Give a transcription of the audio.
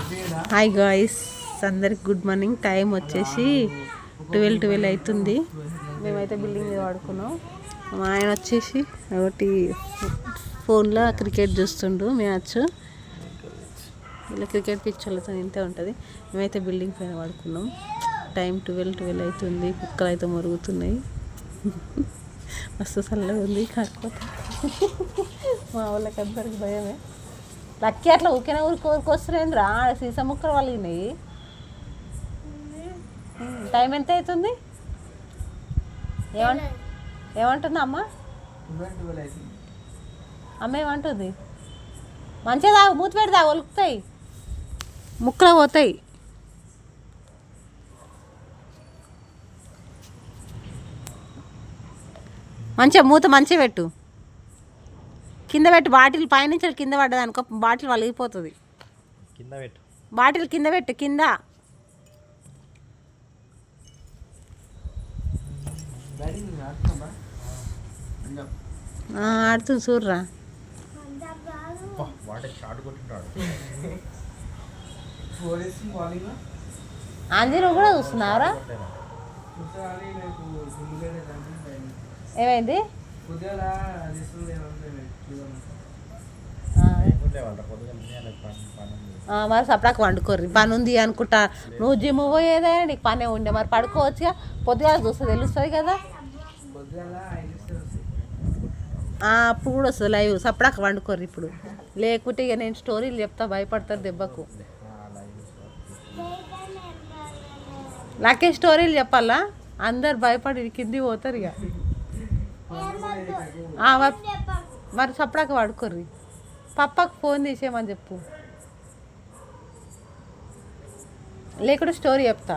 Hi guys, అందరికి good morning. Time వచ్చేసి 12 అవుతుంది. మేమైతే బిల్డింగ్ మీద పడుకున్నాం. మా ఆయన వచ్చేసి ఒకటి ఫోన్లో క్రికెట్ చూస్తుండు మ్యాచ్. ఇలా క్రికెట్ పిచ్చోళ్ళతో ఇంతే ఉంటుంది. మేమైతే బిల్డింగ్ పైన పడుకున్నాం. టైం 12 అవుతుంది. కుక్కలు అయితే మరుగుతున్నాయి. మస్తు చల్లగా ఉంది. కాకపోతే మా వాళ్ళకి అందరికి భయమే. లక్కీ అట్లా ఊరికైనా ఊరికొస్తురేంద్రా, సీసా ముక్కలు వాళ్ళినాయి. టైం ఎంత అవుతుంది? ఏమంటుంది అమ్మ? అమ్మ ఏమంటుంది? మంచిగా తాగు, మూత పెడతా, ఒలుకుతాయి, ముక్కలు పోతాయి. మంచిగా మూత మంచిగా పెట్టు, కింద పెట్టు. బాటిల్ పైనుంచి కింద పడ్డది అనుకో, బాటిల్ వలిగిపోతుంది. బాటిల్ కింద పెట్టు, కింద. ఆడుతుంది చూడరా. అంజీ నువ్వు కూడా చూస్తున్నావురా? ఏమైంది? మరి సపడాకు వండుకోర్రి. పని ఉంది అనుకుంటా. నువ్వు జిమ్ పోయేదే, నీకు పనే ఉండే. మరి పడుకోవచ్చుగా, పొద్దుగా చూస్తే తెలుస్తుంది కదా. అప్పుడు కూడా వస్తుంది లైవ్. సపడాకు వండుకోర్రి ఇప్పుడు. లేకుంటే ఇక నేను స్టోరీలు చెప్తా, భయపడతారు దెబ్బకు. నాకే స్టోరీలు చెప్పాలా? అందరు భయపడి కింది పోతారు ఇక. మరి సపడాకు వండుకోర్రి. పప్పకు ఫోన్ తీసేయమని చెప్పు, లేకుంటే స్టోరీ చెప్తా.